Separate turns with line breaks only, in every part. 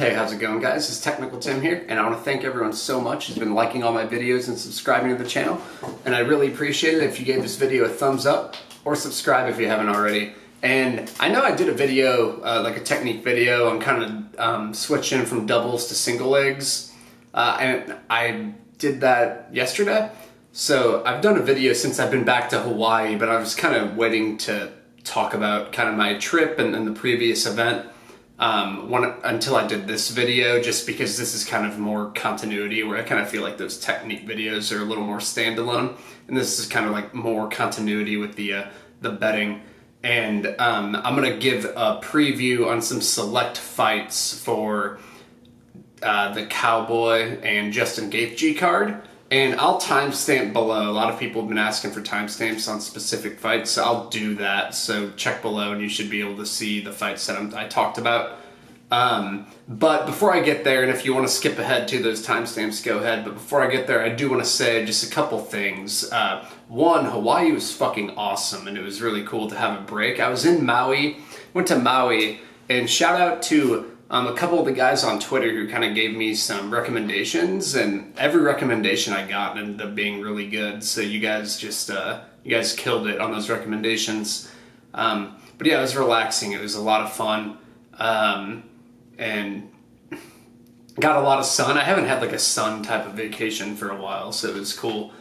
Hey, how's it going, guys? It's Technical Tim here, and I want to thank everyone so much who's been liking all my videos and subscribing to the channel. And I really appreciate it if you gave this video a thumbs up or subscribe if you haven't already. And I know I did a video, like a technique video, on kind of switching from doubles to single legs, and I did that yesterday. So I've done a video since I've been back to Hawaii, but I was kind of waiting to talk about kind of my trip and the previous event until I did this video, just because this is kind of more continuity, where I kind of feel like those technique videos are a little more standalone, and this is kind of like more continuity with the betting. And I'm gonna give a preview on some select fights for the Cowboy and Justin Gaethje card, and I'll timestamp below. A lot of people have been asking for timestamps on specific fights, so I'll do that. So check below and you should be able to see the fights that I talked about. But before I get there, and if you want to skip ahead to those timestamps, go ahead. But before I get there, I do want to say just a couple things. One, Hawaii was fucking awesome, and it was really cool to have a break. I was in Maui, went to Maui, and shout out to a couple of the guys on Twitter who kind of gave me some recommendations, and every recommendation I got ended up being really good. So you guys just, you guys killed it on those recommendations. But yeah, it was relaxing. It was a lot of fun. And got a lot of sun. I haven't had like a sun type of vacation for a while, so it was cool.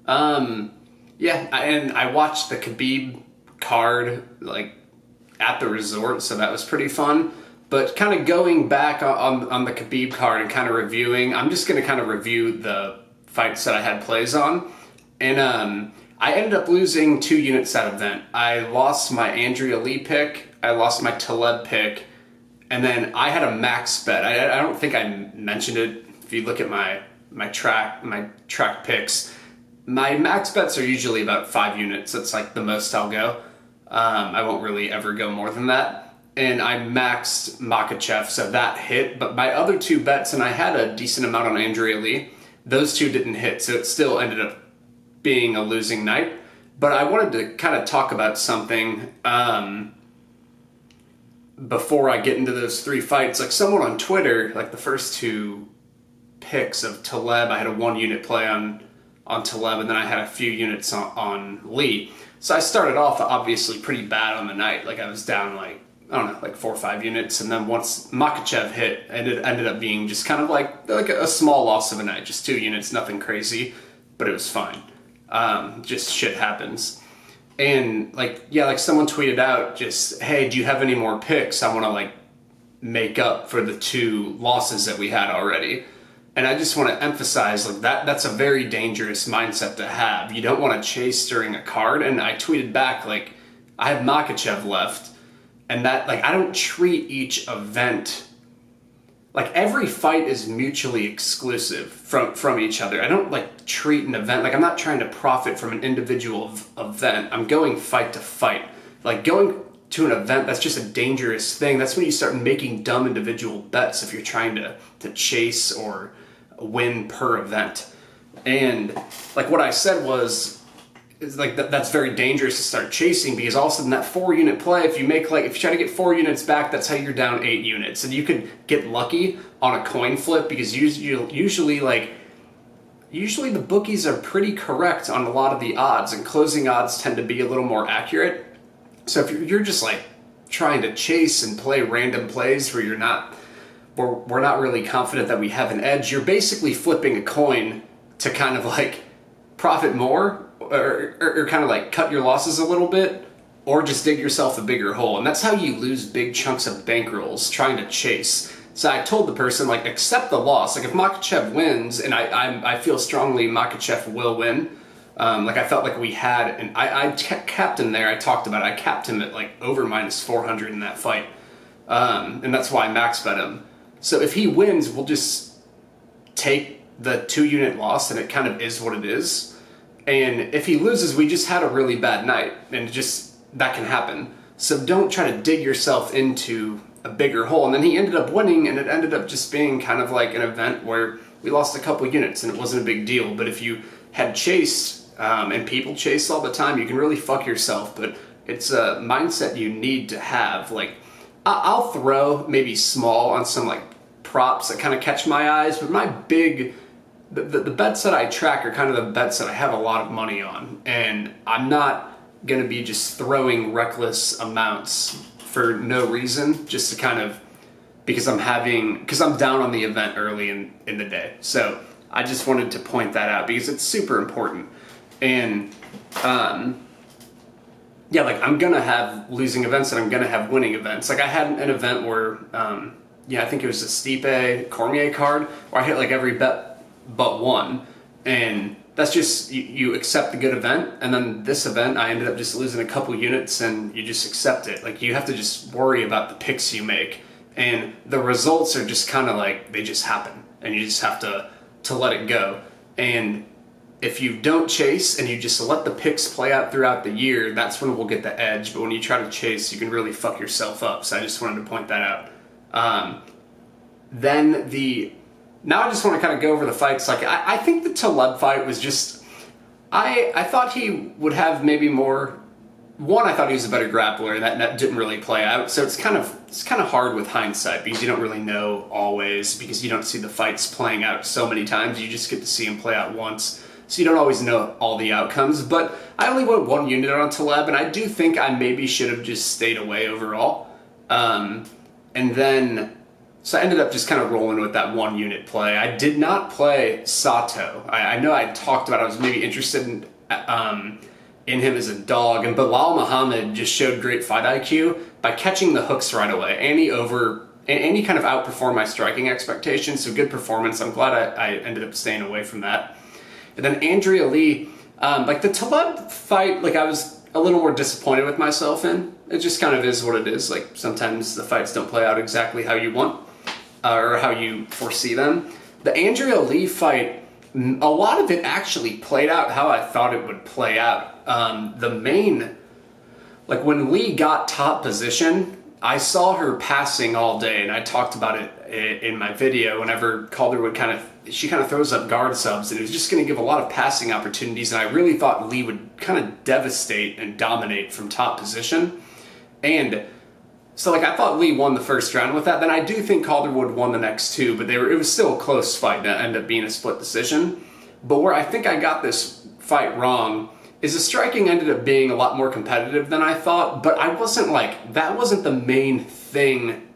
Yeah, and I watched the Khabib card like at the resort, so that was pretty fun. But kind of going back on the Khabib card and kind of reviewing, I'm just going to kind of review the fights that I had plays on. And I ended up losing 2 units that event. I lost my Andrea Lee pick, I lost my Taleb pick, and then I had a max bet. I don't think I mentioned it. If you look at my track picks, my max bets are usually about 5 units. That's like the most I'll go. I won't really ever go more than that. And I maxed Makhachev, so that hit. But my other 2 bets, and I had a decent amount on Andrea Lee, those 2 didn't hit, so it still ended up being a losing night. But I wanted to kind of talk about something before I get into those 3 fights. Like someone on Twitter, like the first 2 picks of Taleb, I had a 1 unit play on Taleb, and then I had a few units on Lee. So I started off obviously pretty bad on the night. Like I was down like, I don't know, like 4 or 5 units, and then once Makhachev hit, it ended up being just kind of like a small loss of a night, just 2 units, nothing crazy, but it was fine. Just shit happens. And like, yeah, like someone tweeted out just, hey, do you have any more picks? I want to like make up for the 2 losses that we had already. And I just want to emphasize like that's a very dangerous mindset to have. You don't want to chase during a card. And I tweeted back like, I have Makhachev left, and that like I don't treat each event like every fight is mutually exclusive from each other. I don't like treat an event like I'm not trying to profit from an individual event. I'm going fight to fight. Like going to an event, that's just a dangerous thing. That's when you start making dumb individual bets if you're trying to chase or win per event. And like what I said was like that's very dangerous to start chasing, because all of a sudden that 4 unit play, if you try to get 4 units back, that's how you're down 8 units. And you could get lucky on a coin flip, because usually the bookies are pretty correct on a lot of the odds, and closing odds tend to be a little more accurate. So if you're just like trying to chase and play random plays where we're not really confident that we have an edge, you're basically flipping a coin to kind of like profit more, or kind of like cut your losses a little bit, or just dig yourself a bigger hole. And that's how you lose big chunks of bankrolls trying to chase. So I told the person, like, accept the loss. Like if Makhachev wins, and I feel strongly Makhachev will win, like I felt like we had, and I capped him there. I talked about it. I capped him at like over -400 in that fight. And that's why I max bet him. So if he wins, we'll just take the 2 unit loss, and it kind of is what it is. And if he loses, we just had a really bad night, and that can happen. So don't try to dig yourself into a bigger hole. And then he ended up winning, and it ended up just being kind of like an event where we lost a couple units, and it wasn't a big deal. But if you had chased, and people chase all the time, you can really fuck yourself. But it's a mindset you need to have. Like, I'll throw maybe small on some like props that kind of catch my eyes, but the bets that I track are kind of the bets that I have a lot of money on, and I'm not going to be just throwing reckless amounts for no reason, just to kind of, because I'm down on the event early in the day. So I just wanted to point that out because it's super important. And yeah, like I'm going to have losing events and I'm going to have winning events. Like I had an event where, I think it was a Stipe Cormier card where I hit like every bet but one. And that's just, you accept the good event. And then this event, I ended up just losing a couple units and you just accept it. Like you have to just worry about the picks you make. And the results are just kind of like, they just happen. And you just have to let it go. And if you don't chase and you just let the picks play out throughout the year, that's when we'll get the edge. But when you try to chase, you can really fuck yourself up. So I just wanted to point that out. Now I just want to kind of go over the fights. Like I think the Taleb fight was just, I thought he would have maybe more. One, I thought he was a better grappler, and that didn't really play out. So it's kind of hard with hindsight because you don't really know always, because you don't see the fights playing out so many times. You just get to see them play out once, so you don't always know all the outcomes. But I only went 1 unit on Taleb, and I do think I maybe should have just stayed away overall. And then, so I ended up just kind of rolling with that 1 unit play. I did not play Sato. I know I talked about I was maybe interested in him as a dog, and Bilal Muhammad just showed great fight IQ by catching the hooks right away. And he kind of outperformed my striking expectations, so good performance. I'm glad I ended up staying away from that. And then Andrea Lee, like the Taleb fight, like I was a little more disappointed with myself in. It just kind of is what it is. Like sometimes the fights don't play out exactly how you want or how you foresee them. The Andrea Lee fight, a lot of it actually played out how I thought it would play out. Like when Lee got top position, I saw her passing all day, and I talked about it in my video. Whenever Calder would she kind of throws up guard subs, and it was just going to give a lot of passing opportunities, and I really thought Lee would kind of devastate and dominate from top position. And so like I thought Lee won the first round with that. Then I do think Calderwood won the next 2, but it was still a close fight that ended up being a split decision. But where I think I got this fight wrong is the striking ended up being a lot more competitive than I thought, but that wasn't the main thing.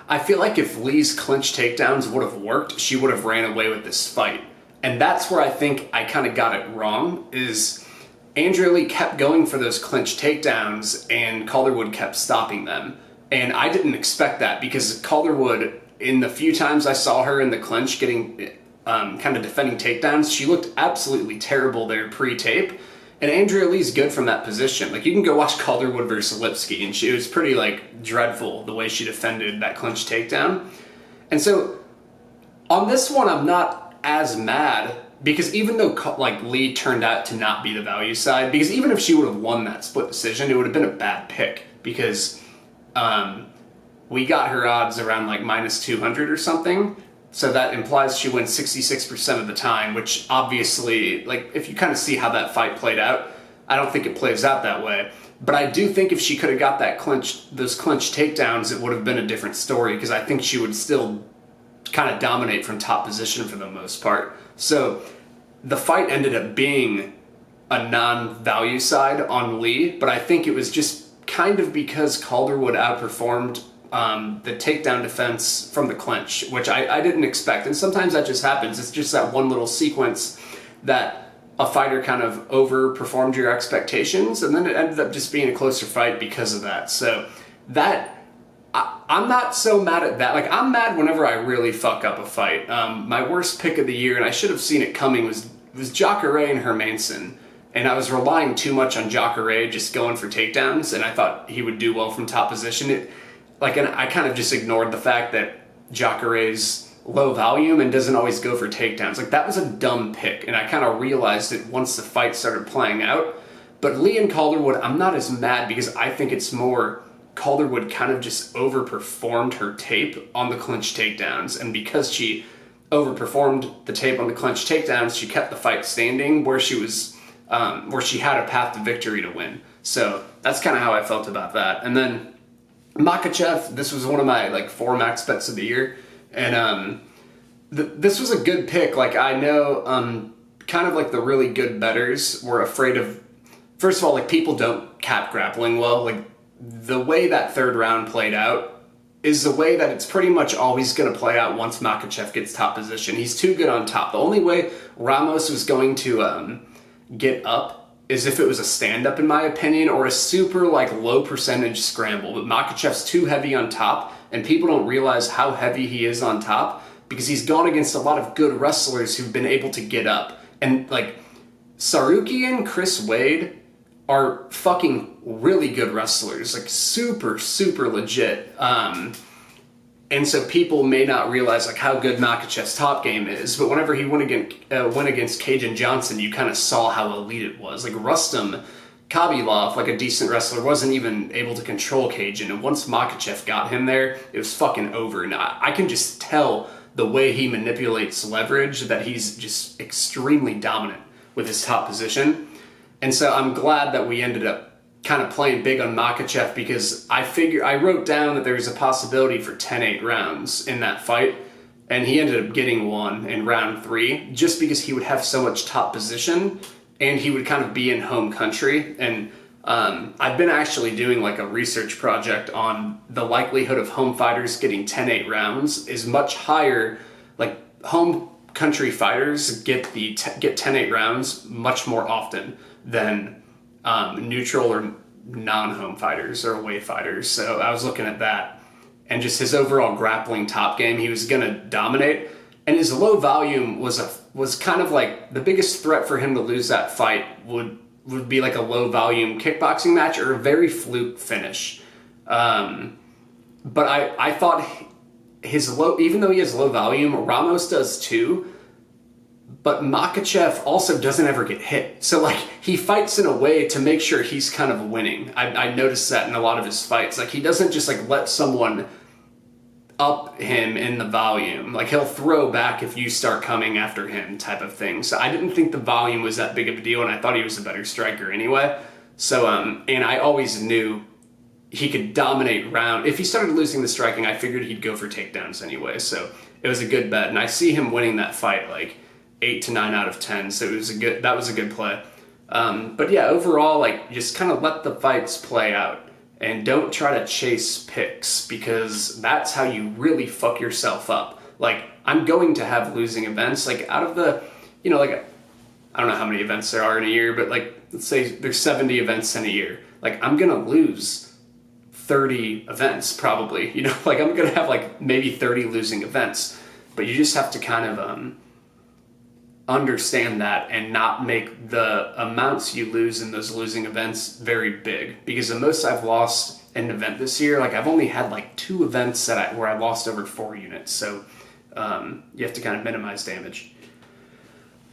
I feel like if Lee's clinch takedowns would have worked, she would have ran away with this fight. And that's where I think I kind of got it wrong, is Andrea Lee kept going for those clinch takedowns and Calderwood kept stopping them. And I didn't expect that, because Calderwood, in the few times I saw her in the clinch getting kind of defending takedowns, she looked absolutely terrible there pre-tape. And Andrea Lee's good from that position. Like you can go watch Calderwood versus Lipsky, and it was pretty like dreadful the way she defended that clinch takedown. And so on this one, I'm not as mad, because even though like Lee turned out to not be the value side, because even if she would have won that split decision, it would have been a bad pick, because we got her odds around like -200 or something. So that implies she wins 66% of the time, which obviously, like, if you kind of see how that fight played out, I don't think it plays out that way. But I do think if she could have got those clinch takedowns, it would have been a different story, because I think she would still kind of dominate from top position for the most part. So the fight ended up being a non-value side on Lee, but I think it was just kind of because Calderwood outperformed the takedown defense from the clinch, which I didn't expect. And sometimes that just happens. It's just that one little sequence that a fighter kind of overperformed your expectations, and then it ended up just being a closer fight because of that. So I'm not so mad at that. Like, I'm mad whenever I really fuck up a fight. My worst pick of the year, and I should have seen it coming, was Jacare and Hermanson. And I was relying too much on Jacare just going for takedowns, and I thought he would do well from top position. And I kind of just ignored the fact that Jacare's low volume and doesn't always go for takedowns. Like, that was a dumb pick, and I kind of realized it once the fight started playing out. But Lee and Calderwood, I'm not as mad, because I think it's more Calderwood kind of just overperformed her tape on the clinch takedowns, and because she overperformed the tape on the clinch takedowns, she kept the fight standing where she had a path to victory to win. So that's kind of how I felt about that. And then Makhachev, this was one of my 4 max bets of the year. And this was a good pick. Like, I know kind of like the really good bettors were afraid of, first of all, like, people don't cap grappling well. Like, the way that third round played out is the way that it's pretty much always going to play out once Makhachev gets top position. He's too good on top. The only way Ramos was going to get up is if it was a stand-up, in my opinion, or a super like low percentage scramble. But Makhachev's too heavy on top, and people don't realize how heavy he is on top because he's gone against a lot of good wrestlers who've been able to get up. And like Sarukian, Chris Wade are fucking really good wrestlers, like super, super legit. And so people may not realize like how good Makhachev's top game is, but whenever he went against Cajun Johnson, you kind of saw how elite it was. Like Rustam Khabilov, like a decent wrestler, wasn't even able to control Cajun, and once Makhachev got him there, it was fucking over. And I can just tell the way he manipulates leverage that he's just extremely dominant with his top position. And so I'm glad that we ended up kind of playing big on Makhachev, because I wrote down that there was a possibility for 10-8 rounds in that fight, and he ended up getting one in round 3 just because he would have so much top position and he would kind of be in home country. And I've been actually doing like a research project on the likelihood of home fighters getting 10-8 rounds is much higher. Like home country fighters get 10-8 rounds much more often than neutral or non-home fighters or away fighters. So I was looking at that, and just his overall grappling top game, he was going to dominate. And his low volume was kind of like the biggest threat for him to lose that fight would be like a low volume kickboxing match or a very fluke finish. But I thought even though he has low volume, Ramos does too. But Makhachev also doesn't ever get hit. So, like, he fights in a way to make sure he's kind of winning. I noticed that in a lot of his fights. Like, he doesn't just, like, let someone up him in the volume. Like, he'll throw back if you start coming after him type of thing. So I didn't think the volume was that big of a deal, and I thought he was a better striker anyway. So, and I always knew he could dominate round. If he started losing the striking, I figured he'd go for takedowns anyway. So it was a good bet. And I see him winning that fight, like, 8 to 9 out of 10, so that was a good play. But yeah, overall, like, just kind of let the fights play out and don't try to chase picks, because that's how you really fuck yourself up. Like, I'm going to have losing events. Like, out of the, like, I don't know how many events there are in a year, but like, let's say there's 70 events in a year. Like, I'm gonna lose 30 events probably. Like, I'm gonna have like maybe 30 losing events. But you just have to kind of understand that and not make the amounts you lose in those losing events very big, because the most I've lost in an event this year, like, I've only had like 2 events where I lost over 4 units. So you have to kind of minimize damage.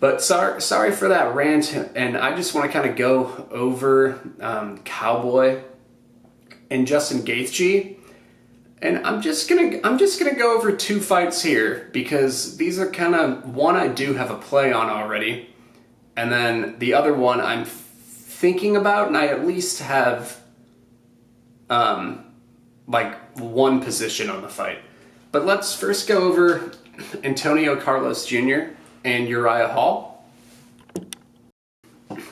But sorry for that rant, and I just want to kind of go over Cowboy and Justin Gaethje. And I'm just gonna go over 2 fights here, because these are kind of, one I do have a play on already, and then the other one I'm thinking about, and I at least have like one position on the fight. But let's first go over Antonio Carlos Jr. and Uriah Hall.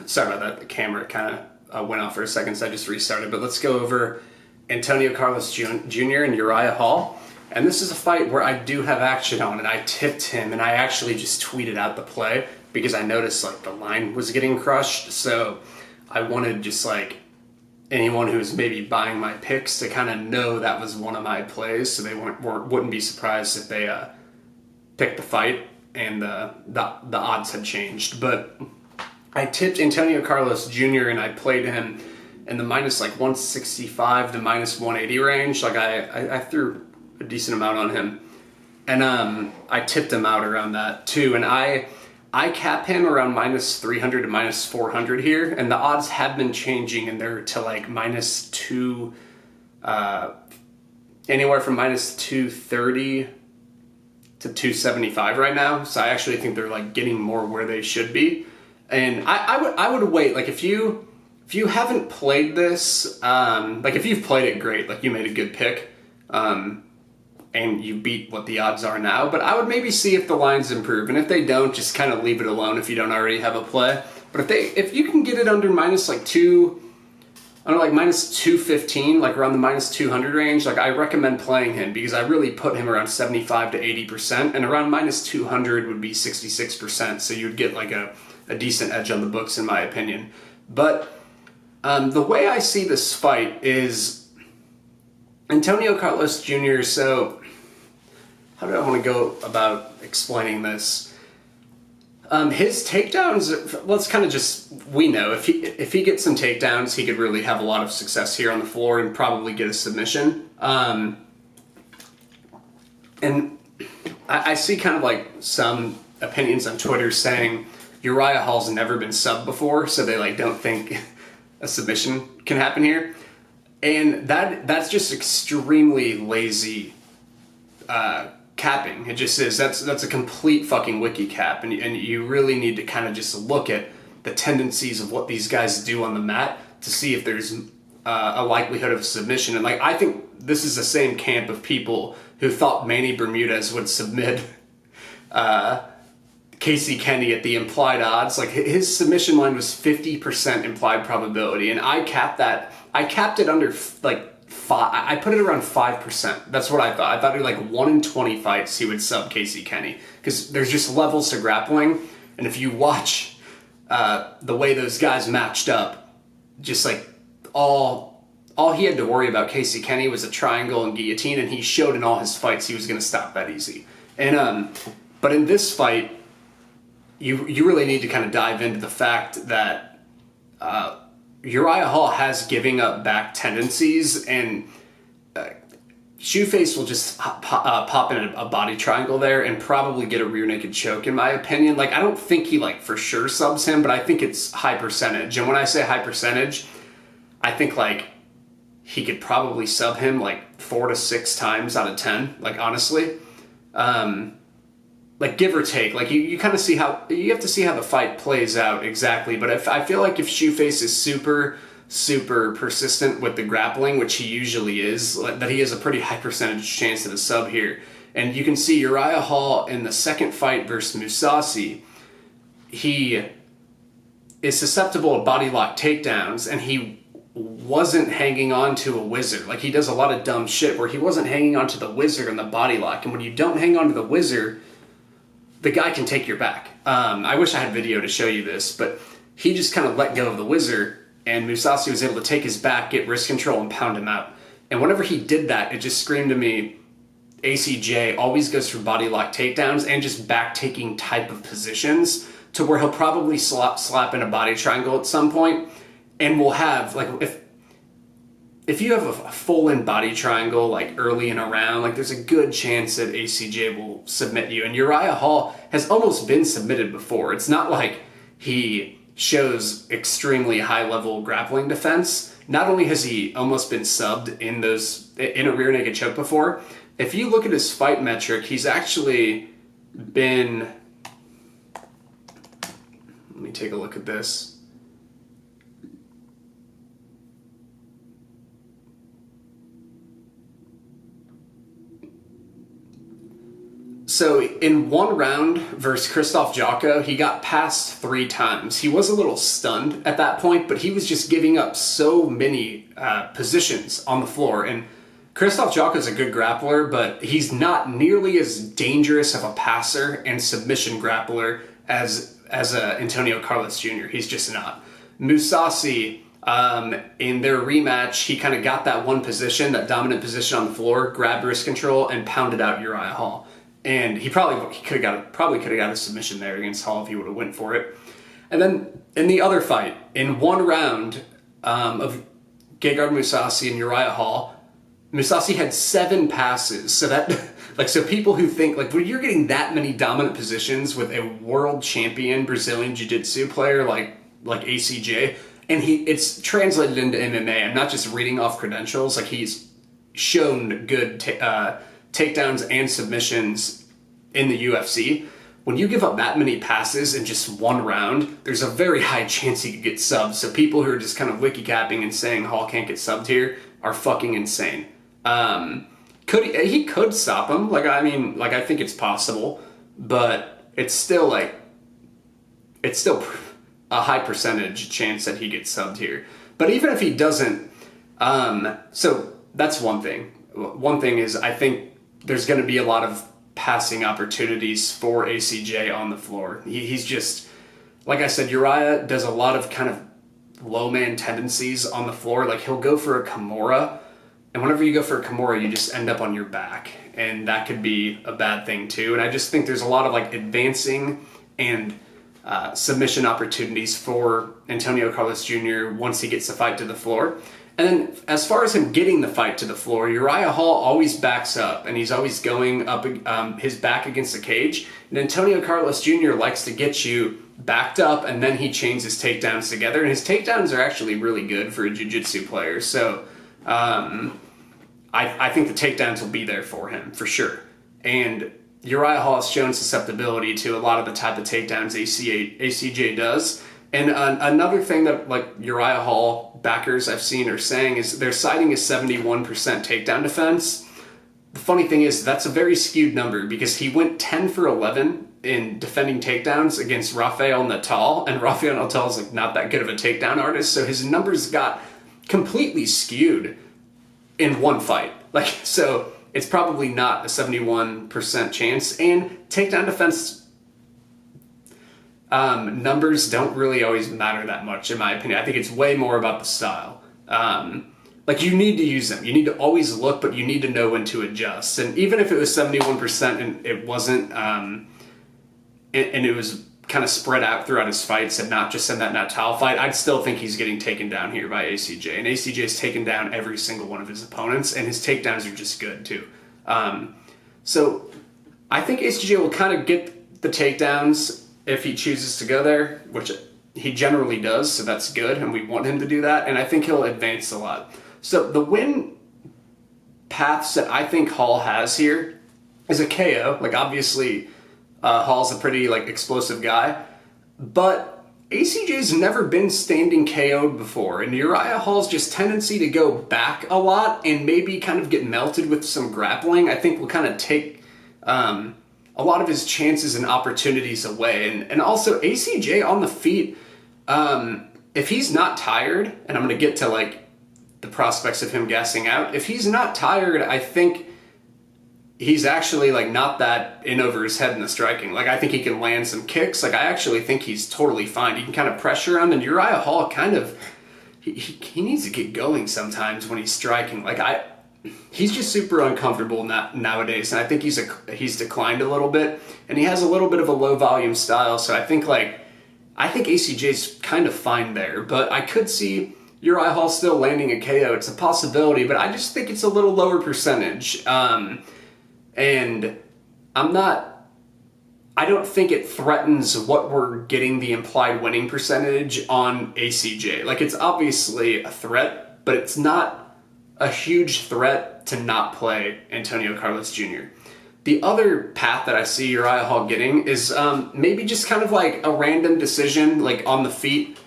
Sorry about that, the camera kind of went off for a second, so I just restarted. But let's go over Antonio Carlos Jr. and Uriah Hall. And this is a fight where I do have action on, and I tipped him, and I actually just tweeted out the play because I noticed like the line was getting crushed. So I wanted just like anyone who's maybe buying my picks to kind of know that was one of my plays, so they wouldn't be surprised if they picked the fight and the odds had changed. But I tipped Antonio Carlos Jr. and I played him in the minus like 165 to minus 180 range. Like I threw a decent amount on him, and I tipped him out around that too. And I cap him around minus 300 to minus 400 here, and the odds have been changing, and they're to like minus 2, anywhere from minus 230 to 275 right now. So I actually think they're like getting more where they should be. And I would wait. Like if you haven't played this, like if you've played it, great. Like you made a good pick. and you beat what the odds are now. But I would maybe see if the lines improve, and if they don't, just kind of leave it alone if you don't already have a play. But if you can get it under minus like minus 215, like around the minus 200 range, like I recommend playing him because I really put him around 75 to 80%, and around minus 200 would be 66%. So you'd get like a decent edge on the books, in my opinion. But the way I see this fight is Antonio Carlos Jr. So how do I want to go about explaining this? His takedowns, let's kind of just, we know if he gets some takedowns, he could really have a lot of success here on the floor and probably get a submission. And I see kind of like some opinions on Twitter saying Uriah Hall's never been subbed before, so they like don't think a submission can happen here. And that's just extremely lazy capping. It just is. That's a complete fucking wiki cap, and you really need to kind of just look at the tendencies of what these guys do on the mat to see if there's a likelihood of submission. And like I think this is the same camp of people who thought Manny Bermudez would submit Casey Kenny at the implied odds. Like his submission line was 50% implied probability, and I capped that. I capped it under like. I put it around 5%. That's what I thought. I thought like 1 in 20 fights he would sub Casey Kenny, because there's just levels to grappling, and if you watch the way those guys matched up, just like all he had to worry about Casey Kenny was a triangle and guillotine, and he showed in all his fights he was going to stop that easy. And but in this fight, you really need to kind of dive into the fact that Uriah Hall has giving up back tendencies, and Shoeface will just pop in a body triangle there and probably get a rear naked choke, in my opinion. Like, I don't think he like for sure subs him, but I think it's high percentage. And when I say high percentage, I think like he could probably sub him like 4 to 6 times out of 10, like honestly. Like give or take, like you kind of see how, you have to see how the fight plays out exactly. But I feel like if Shoeface is super persistent with the grappling, which he usually is, that he has a pretty high percentage chance of a sub here. And you can see Uriah Hall in the second fight versus Mousasi, he is susceptible to body lock takedowns, and he wasn't hanging on to a whizzer. Like he does a lot of dumb shit where he wasn't hanging on to the whizzer in the body lock. And when you don't hang on to the whizzer, the guy can take your back. I wish I had video to show you this, but he just kind of let go of the whizzer, and Mousasi was able to take his back, get wrist control, and pound him out. And whenever he did that, it just screamed to me, ACJ always goes for body lock takedowns and just back-taking type of positions to where he'll probably slap in a body triangle at some point, and we'll have, like, if you have a full-in body triangle, like early in a round, like there's a good chance that ACJ will submit you. And Uriah Hall has almost been submitted before. It's not like he shows extremely high-level grappling defense. Not only has he almost been subbed in a rear naked choke before, if you look at his fight metric, he's actually been, let me take a look at this. So in one round versus Krzysztof Jotko, he got past 3 times. He was a little stunned at that point, but he was just giving up so many positions on the floor. And Krzysztof Jotko is a good grappler, but he's not nearly as dangerous of a passer and submission grappler as Antonio Carlos Jr. He's just not. Mousasi, in their rematch, he kind of got that one position, that dominant position on the floor, grabbed wrist control, and pounded out Uriah Hall. And he could have got a submission there against Hall if he would have went for it. And then in the other fight, in one round of Gegard Mousasi and Uriah Hall, Mousasi had 7 passes. So that, like, so people who think like, when you're getting that many dominant positions with a world champion Brazilian Jiu-Jitsu player like ACJ, and it's translated into MMA. I'm not just reading off credentials. Like, he's shown good takedowns and submissions in the UFC. When you give up that many passes in just one round, there's a very high chance he could get subbed. So people who are just kind of wiki capping and saying Hall can't get subbed here are fucking insane. he could stop him. Like, I mean, like, I think it's possible, but it's still a high percentage chance that he gets subbed here. But even if he doesn't, so that's one thing. One thing is, I think there's going to be a lot of passing opportunities for ACJ on the floor. He's just, like I said, Uriah does a lot of kind of low man tendencies on the floor. Like, he'll go for a Kimura, and whenever you go for a Kimura, you just end up on your back, and that could be a bad thing too. And I just think there's a lot of like advancing and submission opportunities for Antonio Carlos Jr. once he gets the fight to the floor. And then as far as him getting the fight to the floor, Uriah Hall always backs up, and he's always going up his back against the cage. And Antonio Carlos Jr. likes to get you backed up, and then he chains his takedowns together. And his takedowns are actually really good for a jiu-jitsu player. So I think the takedowns will be there for him, for sure. And Uriah Hall has shown susceptibility to a lot of the type of takedowns ACJ does. And another thing that like Uriah Hall backers I've seen are saying is they're citing a 71% takedown defense. The funny thing is that's a very skewed number because he went 10 for 11 in defending takedowns against Rafael Natal, and Rafael Natal is like not that good of a takedown artist, so his numbers got completely skewed in one fight. Like, so it's probably not a 71% chance, and takedown defense numbers don't really always matter that much, in my opinion. I think it's way more about the style. Like, you need to use them. You need to always look, but you need to know when to adjust. And even if it was 71% and it wasn't, and it was kind of spread out throughout his fights and not just in that Natal fight, I'd still think he's getting taken down here by ACJ. And ACJ's taken down every single one of his opponents, and his takedowns are just good too. So I think ACJ will kind of get the takedowns if he chooses to go there, which he generally does, so that's good, and we want him to do that, and I think he'll advance a lot. So the win paths that I think Hall has here is a KO. Like, obviously, Hall's a pretty like explosive guy, but ACJ's never been standing KO'd before, and Uriah Hall's just tendency to go back a lot and maybe kind of get melted with some grappling, I think will kind of take a lot of his chances and opportunities away. And also ACJ on the feet, if he's not tired, and I'm going to get to like the prospects of him gassing out, if he's not tired, I think he's actually like not that in over his head in the striking. Like, I think he can land some kicks. Like, I actually think he's totally fine. He can kind of pressure him, and Uriah Hall kind of, he needs to get going sometimes when he's striking. Like, he's just super uncomfortable nowadays, and I think he's declined a little bit, and he has a little bit of a low volume style. So I think ACJ's kind of fine there, but I could see Uriah Hall still landing a KO. It's a possibility, but I just think it's a little lower percentage, and I don't think it threatens what we're getting the implied winning percentage on ACJ. Like, it's obviously a threat, but it's not a huge threat to not play Antonio Carlos Jr. The other path that I see Uriah Hall getting is maybe just kind of like a random decision, like on the feet.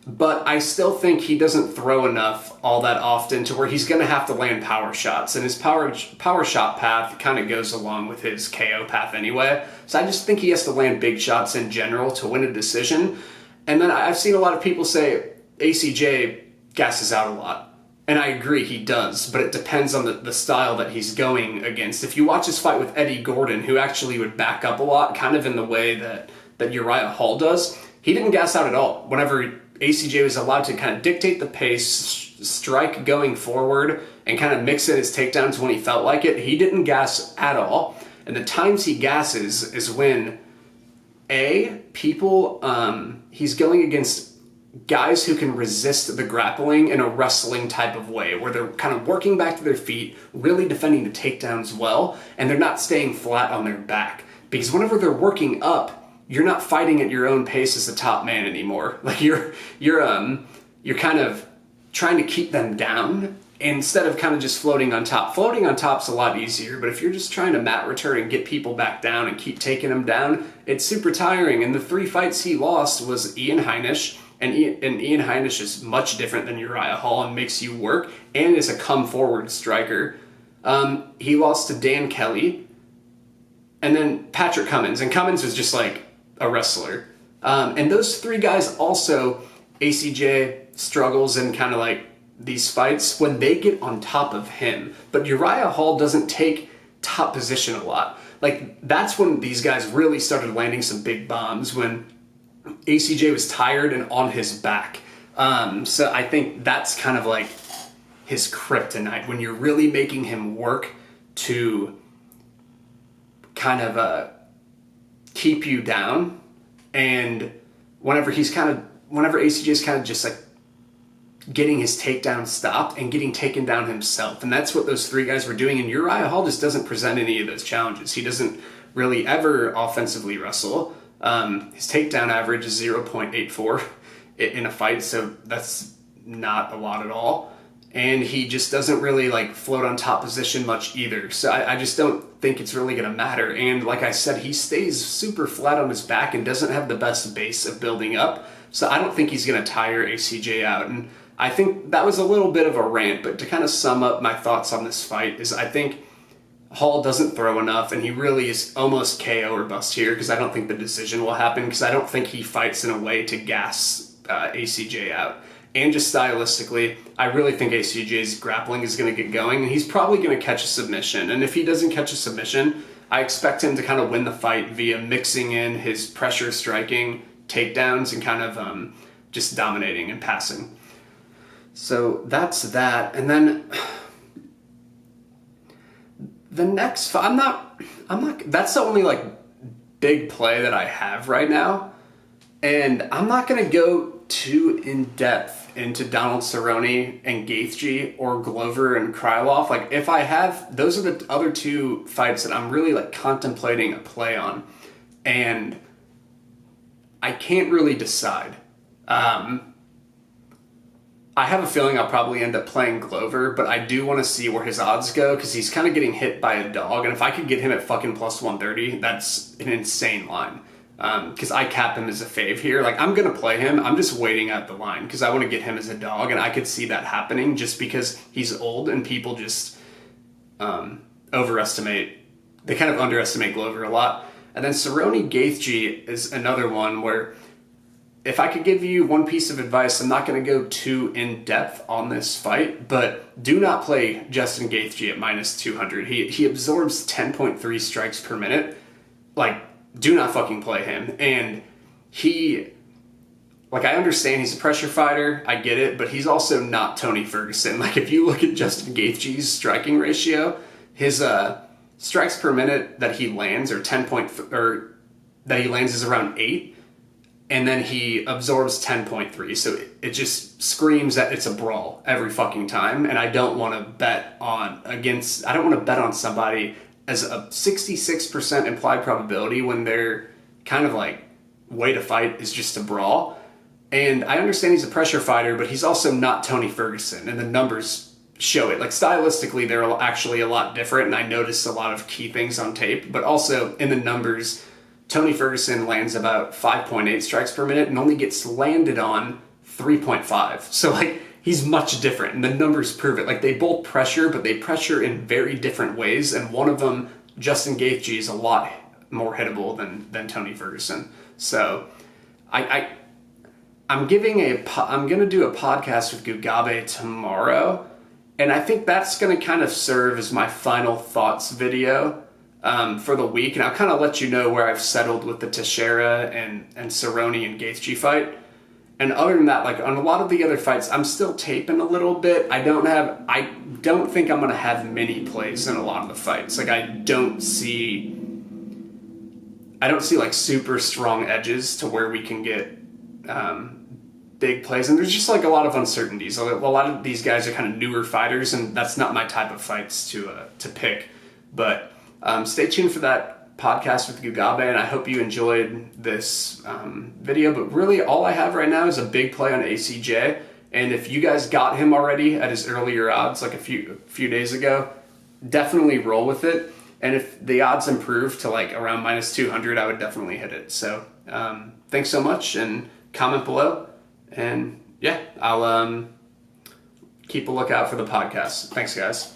But I still think he doesn't throw enough all that often to where he's going to have to land power shots. And his power shot path kind of goes along with his KO path anyway. So I just think he has to land big shots in general to win a decision. And then I've seen a lot of people say ACJ gasses out a lot. And I agree, he does, but it depends on the style that he's going against. If you watch his fight with Eddie Gordon, who actually would back up a lot, kind of in the way that Uriah Hall does, he didn't gas out at all. Whenever ACJ was allowed to kind of dictate the pace, strike going forward, and kind of mix in his takedowns when he felt like it, he didn't gas at all. And the times he gasses is when, he's going against guys who can resist the grappling in a wrestling type of way, where they're kind of working back to their feet, really defending the takedowns well, and they're not staying flat on their back. Because whenever they're working up, you're not fighting at your own pace as the top man anymore. Like, you're kind of trying to keep them down instead of kind of just floating on top. Floating on top's a lot easier, but if you're just trying to mat return and get people back down and keep taking them down, it's super tiring. And the 3 fights he lost was Ian Heinisch, and Ian Heinisch is much different than Uriah Hall and makes you work, and is a come-forward striker. He lost to Dan Kelly, and then Patrick Cummins. And Cummins was just like a wrestler. And those three guys also, ACJ struggles in kind of like these fights when they get on top of him. But Uriah Hall doesn't take top position a lot. Like, that's when these guys really started landing some big bombs, when ACJ was tired and on his back. So I think that's kind of like his kryptonite, when you're really making him work to kind of keep you down. And whenever ACJ is kind of just like getting his takedown stopped and getting taken down himself. And that's what those three guys were doing. And Uriah Hall just doesn't present any of those challenges. He doesn't really ever offensively wrestle. His takedown average is 0.84 in a fight, so that's not a lot at all. And he just doesn't really like float on top position much either. So I just don't think it's really going to matter. And like I said, he stays super flat on his back and doesn't have the best base of building up. So I don't think he's going to tire ACJ out. And I think that was a little bit of a rant, but to kind of sum up my thoughts on this fight is I think Hall doesn't throw enough, and he really is almost KO or bust here, because I don't think the decision will happen, because I don't think he fights in a way to gas ACJ out. And just stylistically, I really think ACJ's grappling is going to get going, and he's probably going to catch a submission. And if he doesn't catch a submission, I expect him to kind of win the fight via mixing in his pressure striking, takedowns, and kind of just dominating and passing. So that's that. And then the next fight, I'm not, that's the only like big play that I have right now. And I'm not going to go too in depth into Donald Cerrone and Gaethje or Glover and Krylov. Like, if I have, those are the other two fights that I'm really like contemplating a play on. And I can't really decide. I have a feeling I'll probably end up playing Glover, but I do want to see where his odds go, because he's kind of getting hit by a dog, and if I could get him at fucking plus 130, that's an insane line. Because I cap him as a fave here. Like, I'm going to play him. I'm just waiting at the line, because I want to get him as a dog, and I could see that happening just because he's old, and people just underestimate Glover a lot. And then Cerrone Gaethje is another one where, if I could give you one piece of advice, I'm not going to go too in-depth on this fight, but do not play Justin Gaethje at minus 200. He absorbs 10.3 strikes per minute. Like, do not fucking play him. And I understand he's a pressure fighter, I get it, but he's also not Tony Ferguson. Like, if you look at Justin Gaethje's striking ratio, his strikes per minute that he lands is around 8. And then he absorbs 10.3, so it just screams that it's a brawl every fucking time. And I don't want to bet on somebody as a 66% implied probability when their kind of like way to fight is just a brawl. And I understand he's a pressure fighter, but he's also not Tony Ferguson, and the numbers show it. Like, stylistically, they're actually a lot different, and I noticed a lot of key things on tape, but also in the numbers, Tony Ferguson lands about 5.8 strikes per minute and only gets landed on 3.5. So, like, he's much different, and the numbers prove it. Like, they both pressure, but they pressure in very different ways, and one of them, Justin Gaethje, is a lot more hittable than Tony Ferguson. So, I'm going to do a podcast with Gaethje tomorrow, and I think that's going to kind of serve as my final thoughts video for the week, and I'll kind of let you know where I've settled with the Teixeira and Cerrone and Gaethje fight. And other than that, like, on a lot of the other fights, I'm still taping a little bit. I don't think I'm going to have many plays in a lot of the fights. Like, I don't see like super strong edges to where we can get big plays, and there's just like a lot of uncertainties. A lot of these guys are kind of newer fighters, and that's not my type of fights to pick. But stay tuned for that podcast with Gaethje, and I hope you enjoyed this video. But really, all I have right now is a big play on ACJ, and if you guys got him already at his earlier odds like a few days ago, definitely roll with it. And if the odds improve to like around minus 200, I would definitely hit it. So thanks so much, and comment below, and yeah, I'll keep a lookout for the podcast. Thanks, guys.